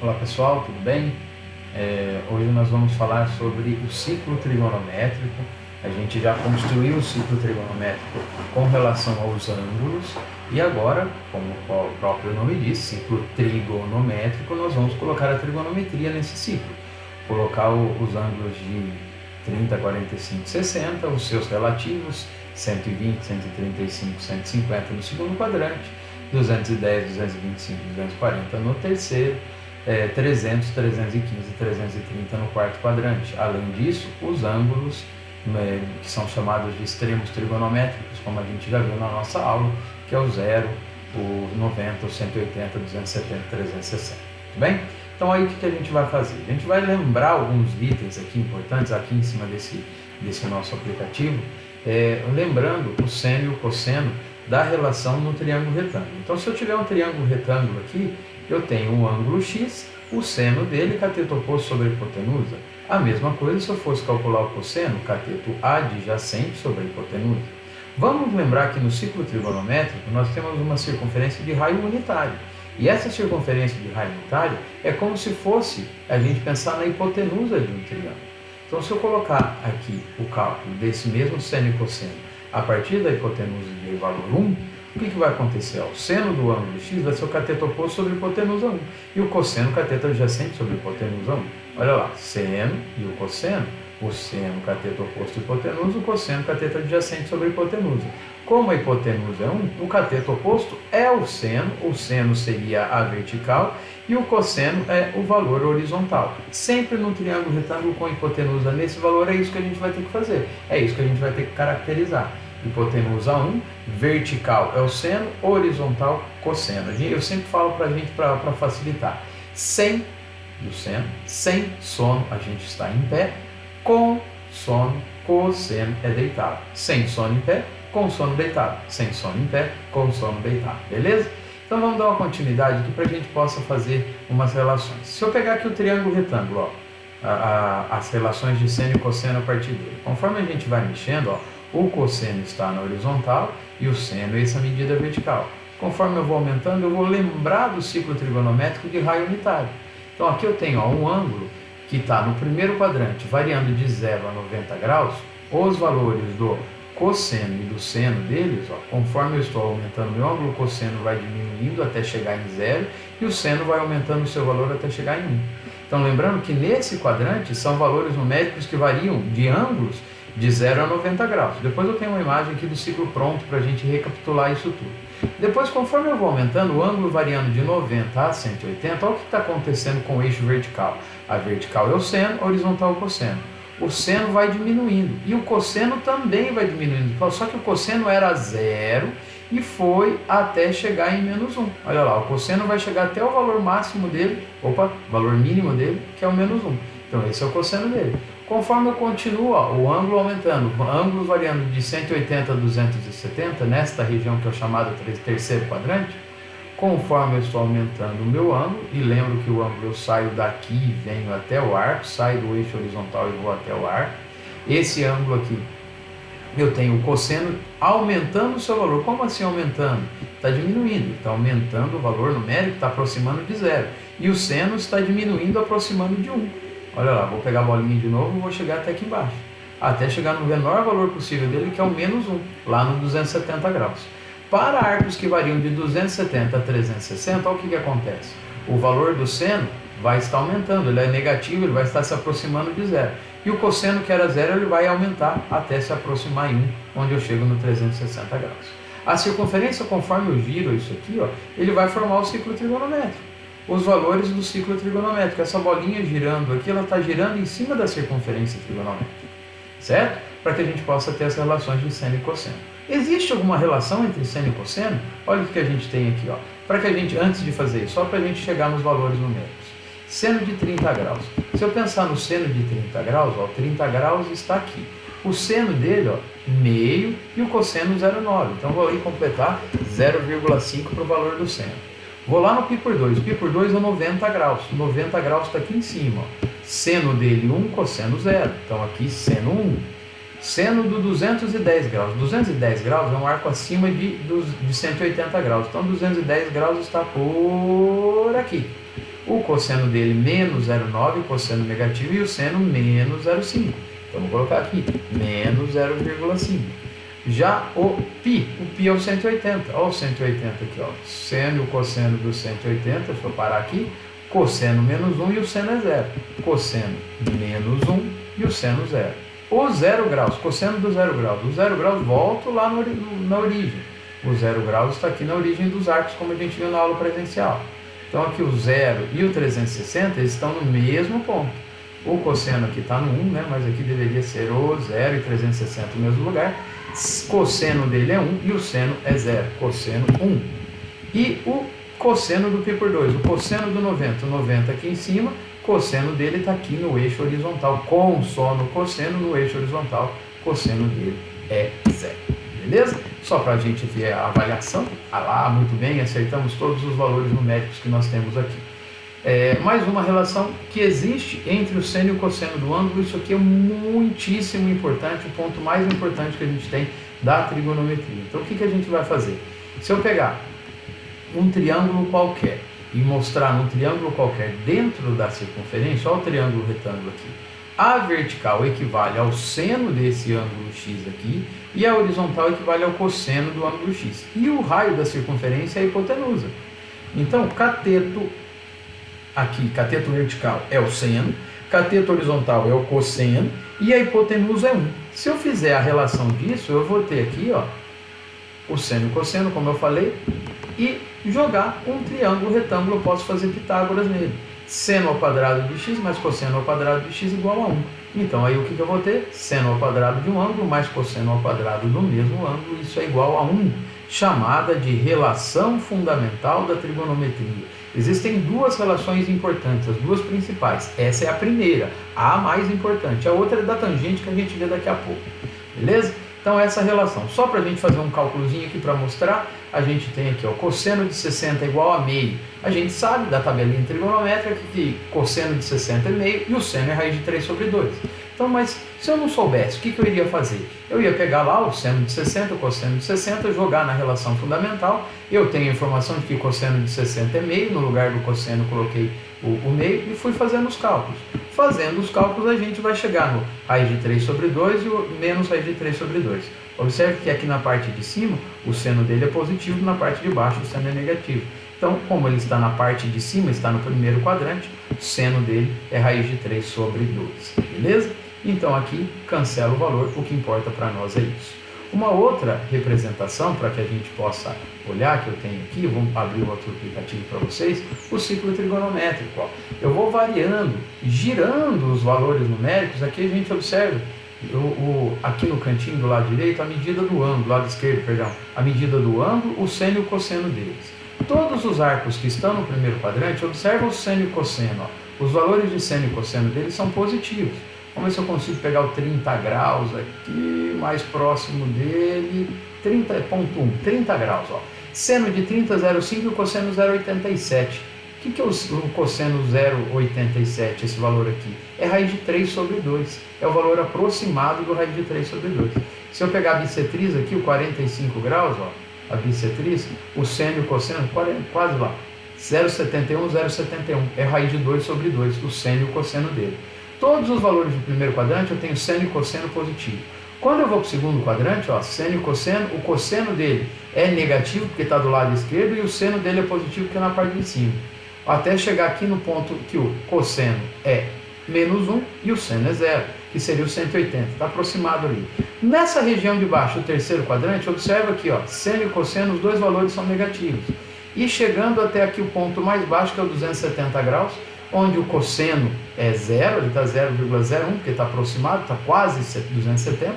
Olá pessoal, tudo bem? Hoje nós vamos falar sobre o ciclo trigonométrico. A gente já construiu o ciclo trigonométrico com relação aos ângulos e agora, como o próprio nome diz, ciclo trigonométrico, nós vamos colocar a trigonometria nesse ciclo. Colocar os ângulos de 30, 45, 60, os seus relativos, 120, 135, 150 no segundo quadrante, 210, 225, 240 no terceiro, 300, 315, 330 no quarto quadrante. Além disso, os ângulos que são chamados de extremos trigonométricos, como a gente já viu na nossa aula, que é o 0, o 90, o 180, 270, 360. Tudo bem? Então aí o que a gente vai fazer? A gente vai lembrar alguns itens aqui importantes aqui em cima desse nosso aplicativo, lembrando o seno e o cosseno da relação no triângulo retângulo. Então se eu tiver um triângulo retângulo aqui, eu tenho um ângulo x, o seno dele, cateto oposto sobre a hipotenusa. A mesma coisa se eu fosse calcular o cosseno, cateto adjacente sobre a hipotenusa. Vamos lembrar que no ciclo trigonométrico nós temos uma circunferência de raio unitário. E essa circunferência de raio unitário é como se fosse a gente pensar na hipotenusa de um triângulo. Então se eu colocar aqui o cálculo desse mesmo seno e cosseno a partir da hipotenusa de valor 1, o que vai acontecer? O seno do ângulo x vai ser o cateto oposto sobre a hipotenusa 1 e o cosseno cateto adjacente sobre a hipotenusa 1. Olha lá, seno e o seno cateto oposto à hipotenusa, o cosseno cateto adjacente sobre a hipotenusa. Como a hipotenusa é 1, o cateto oposto é o seno seria a vertical e o cosseno é o valor horizontal. Sempre no triângulo retângulo com hipotenusa nesse valor é isso que a gente vai ter que fazer, é isso que a gente vai ter que caracterizar. Hipotenusa 1, vertical é o seno, horizontal, cosseno. Eu sempre falo para a gente, para facilitar, sem do seno, sem sono a gente está em pé, com sono, cosseno é deitado. Sem sono em pé, com sono deitado. Sem sono em pé, com sono deitado. Beleza? Então vamos dar uma continuidade aqui para a gente possa fazer umas relações. Se eu pegar aqui o triângulo retângulo, as relações de seno e cosseno a partir dele. Conforme a gente vai mexendo, o cosseno está na horizontal e o seno é essa medida vertical. Conforme eu vou aumentando, eu vou lembrar do ciclo trigonométrico de raio unitário. Então aqui eu tenho um ângulo que está no primeiro quadrante, variando de 0 a 90 graus, os valores do cosseno e do seno deles, conforme eu estou aumentando meu ângulo, o cosseno vai diminuindo até chegar em 0 e o seno vai aumentando o seu valor até chegar em 1. Então lembrando que nesse quadrante são valores numéricos que variam de ângulos de 0 a 90 graus. Depois eu tenho uma imagem aqui do ciclo pronto para a gente recapitular isso tudo. Depois, conforme eu vou aumentando, o ângulo variando de 90 a 180, olha o que está acontecendo com o eixo vertical. A vertical é o seno, a horizontal é o cosseno. O seno vai diminuindo e o cosseno também vai diminuindo. Só que o cosseno era 0 e foi até chegar em menos 1. Olha lá, o cosseno vai chegar até o valor máximo dele, valor mínimo dele, que é o menos 1. Então esse é o cosseno dele. Conforme eu continuo, o ângulo aumentando, ângulos variando de 180 a 270, nesta região que é o chamado terceiro quadrante, conforme eu estou aumentando o meu ângulo, e lembro que o ângulo eu saio daqui e venho até o arco, saio do eixo horizontal e vou até o arco, esse ângulo aqui, eu tenho o cosseno aumentando o seu valor. Como assim aumentando? Está diminuindo, está aumentando o valor numérico, está aproximando de 0, e o seno está diminuindo, aproximando de 1. Olha lá, vou pegar a bolinha de novo e vou chegar até aqui embaixo, até chegar no menor valor possível dele, que é o menos 1, lá no 270 graus. Para arcos que variam de 270 a 360, olha o que acontece. O valor do seno vai estar aumentando, ele é negativo, ele vai estar se aproximando de 0. E o cosseno, que era 0, ele vai aumentar até se aproximar em 1, onde eu chego no 360 graus. A circunferência, conforme eu giro isso aqui, ele vai formar o ciclo trigonométrico. Os valores do ciclo trigonométrico. Essa bolinha girando aqui, ela está girando em cima da circunferência trigonométrica, certo? Para que a gente possa ter as relações de seno e cosseno. Existe alguma relação entre seno e cosseno? Olha o que a gente tem aqui, para que a gente, antes de fazer isso, só para a gente chegar nos valores numéricos. Seno de 30 graus. Se eu pensar no seno de 30 graus, 30 graus está aqui. O seno dele, meio, e o cosseno 0,9. Então vou ali completar 0,5 para o valor do seno. Vou lá no π por 2. Π por 2 é 90 graus. 90 graus está aqui em cima. Seno dele 1, cosseno 0. Então aqui seno 1. Seno do 210 graus. 210 graus é um arco acima de 180 graus. Então 210 graus está por aqui. o cosseno dele menos 0,9, cosseno negativo, e o seno menos 0,5. Então vou colocar aqui, menos 0,5. Já o π é o 180. Olha o 180 aqui, ó. Seno e o cosseno do 180, deixa eu parar aqui. Cosseno menos 1 e o seno é 0. Cosseno menos 1 e o seno 0. O 0 graus, cosseno do 0 graus. O 0 graus volto lá na origem. O 0 graus está aqui na origem dos arcos, como a gente viu na aula presencial. Então aqui o 0 e o 360 eles estão no mesmo ponto. O cosseno aqui está no 1, né? Mas aqui deveria ser o 0 e 360 no mesmo lugar. Cosseno dele é 1 e o seno é 0. Cosseno 1. E o cosseno do π por 2. O cosseno do 90. O 90 aqui em cima. Cosseno dele está aqui no eixo horizontal. Com sono cosseno no eixo horizontal. Cosseno dele é 0. Beleza? Só para a gente ver a avaliação. Ah lá, muito bem, acertamos todos os valores numéricos que nós temos aqui. Mais uma relação que existe entre o seno e o cosseno do ângulo. Isso aqui é muitíssimo importante, o ponto mais importante que a gente tem da trigonometria. Então o que a gente vai fazer? Se eu pegar um triângulo qualquer e mostrar num triângulo qualquer dentro da circunferência, olha o triângulo retângulo aqui, a vertical equivale ao seno desse ângulo x aqui e a horizontal equivale ao cosseno do ângulo x. E o raio da circunferência é a hipotenusa. Então, cateto aqui, cateto vertical é o seno, cateto horizontal é o cosseno e a hipotenusa é 1. Se eu fizer a relação disso, eu vou ter aqui, ó, o seno e o cosseno, como eu falei, e jogar um triângulo retângulo, eu posso fazer Pitágoras nele. Seno ao quadrado de x mais cosseno ao quadrado de x igual a 1. Então aí o que eu vou ter? Seno ao quadrado de um ângulo mais cosseno ao quadrado do mesmo ângulo, isso é igual a 1, chamada de relação fundamental da trigonometria. Existem duas relações importantes, as duas principais. Essa é a primeira, a mais importante. A outra é da tangente que a gente vê daqui a pouco. Beleza? Então essa relação, só para a gente fazer um cálculozinho aqui para mostrar, a gente tem aqui, ó, cosseno de 60 igual a meio. A gente sabe da tabelinha trigonométrica que cosseno de 60 é meio e o seno é raiz de 3 sobre 2. Então, mas se eu não soubesse, o que eu iria fazer? Eu ia pegar lá o seno de 60, o cosseno de 60, jogar na relação fundamental. Eu tenho a informação de que cosseno de 60 é meio, no lugar do cosseno coloquei o meio e fui fazendo os cálculos. Fazendo os cálculos a gente vai chegar no raiz de 3 sobre 2 e o menos raiz de 3 sobre 2. Observe que aqui na parte de cima o seno dele é positivo, na parte de baixo o seno é negativo. Então, como ele está na parte de cima, está no primeiro quadrante, o seno dele é raiz de 3 sobre 2. Beleza? Então aqui cancela o valor, o que importa para nós é isso. Uma outra representação, para que a gente possa olhar, que eu tenho aqui, vamos abrir o outro aplicativo para vocês, o ciclo trigonométrico. Ó. Eu vou variando, girando os valores numéricos, aqui a gente observa, aqui no cantinho do lado direito, a medida do ângulo, lado esquerdo, perdão, a medida do ângulo, o seno e o cosseno deles. Todos os arcos que estão no primeiro quadrante, observa o seno e o cosseno. Ó. Os valores de seno e cosseno deles são positivos. Vamos ver se eu consigo pegar o 30 graus aqui, mais próximo dele, 30,1, 30 graus. Ó. Seno de 30, 0,5 e o cosseno 0,87. O que é o cosseno 0,87, esse valor aqui? É raiz de 3 sobre 2. É o valor aproximado do raiz de 3 sobre 2. Se eu pegar a bissetriz aqui, o 45 graus, ó, a bissetriz, o seno e o cosseno, quase lá, 0,71, 0,71. É raiz de 2 sobre 2, o seno e o cosseno dele. Todos os valores do primeiro quadrante eu tenho seno e cosseno positivo. Quando eu vou para o segundo quadrante, ó, seno e cosseno, o cosseno dele é negativo porque está do lado esquerdo e o seno dele é positivo porque é na parte de cima. Até chegar aqui no ponto que o cosseno é menos 1 e o seno é 0, que seria o 180, está aproximado ali. Nessa região de baixo, o terceiro quadrante, observa aqui, ó, seno e cosseno, os dois valores são negativos. E chegando até aqui o ponto mais baixo, que é o 270 graus, onde o cosseno é 0, ele está 0,01, porque está aproximado, está quase 270,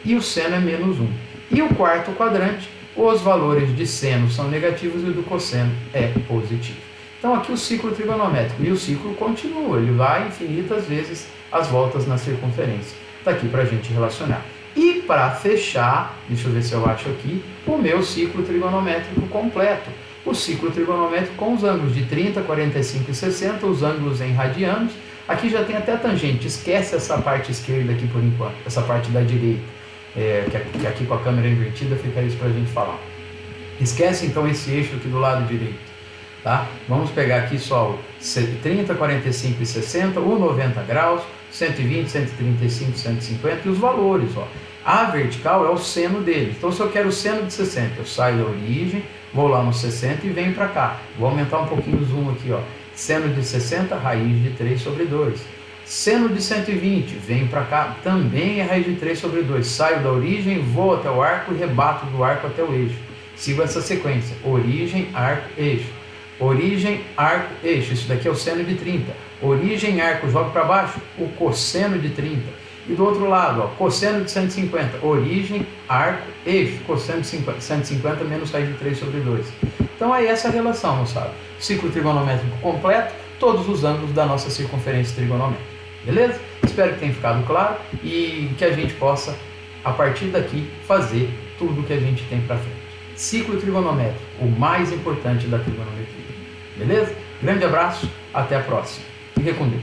e o seno é menos 1. E o quarto quadrante, os valores de seno são negativos e o do cosseno é positivo. Então aqui o ciclo trigonométrico, e o ciclo continua, ele vai infinitas vezes as voltas na circunferência. Está aqui para a gente relacionar. E para fechar, deixa eu ver se eu acho aqui, o meu ciclo trigonométrico completo. O ciclo trigonométrico com os ângulos de 30, 45 e 60, os ângulos em radianos. Aqui já tem até tangente, esquece essa parte esquerda aqui por enquanto, essa parte da direita, que aqui com a câmera invertida fica isso para a gente falar. Esquece então esse eixo aqui do lado direito. tá? Vamos pegar aqui só o 30, 45 e 60, o 90 graus, 120, 135, 150 e os valores, ó. A vertical é o seno dele. Então, se eu quero o seno de 60, eu saio da origem, vou lá no 60 e venho para cá. Vou aumentar um pouquinho o zoom aqui, ó. Seno de 60, raiz de 3 sobre 2. Seno de 120, venho para cá, também é raiz de 3 sobre 2. Saio da origem, vou até o arco e rebato do arco até o eixo. Sigo essa sequência. Origem, arco, eixo. Origem, arco, eixo. Isso daqui é o seno de 30. Origem, arco, jogo para baixo, o cosseno de 30. E do outro lado, ó, cosseno de 150, origem, arco, eixo, cosseno de 150 menos raiz de 3 sobre 2. Então aí essa relação, moçada. Ciclo trigonométrico completo, todos os ângulos da nossa circunferência trigonométrica. Beleza? Espero que tenha ficado claro e que a gente possa, a partir daqui, fazer tudo o que a gente tem para frente. Ciclo trigonométrico, o mais importante da trigonometria. Beleza? Grande abraço, até a próxima. Fique com Deus.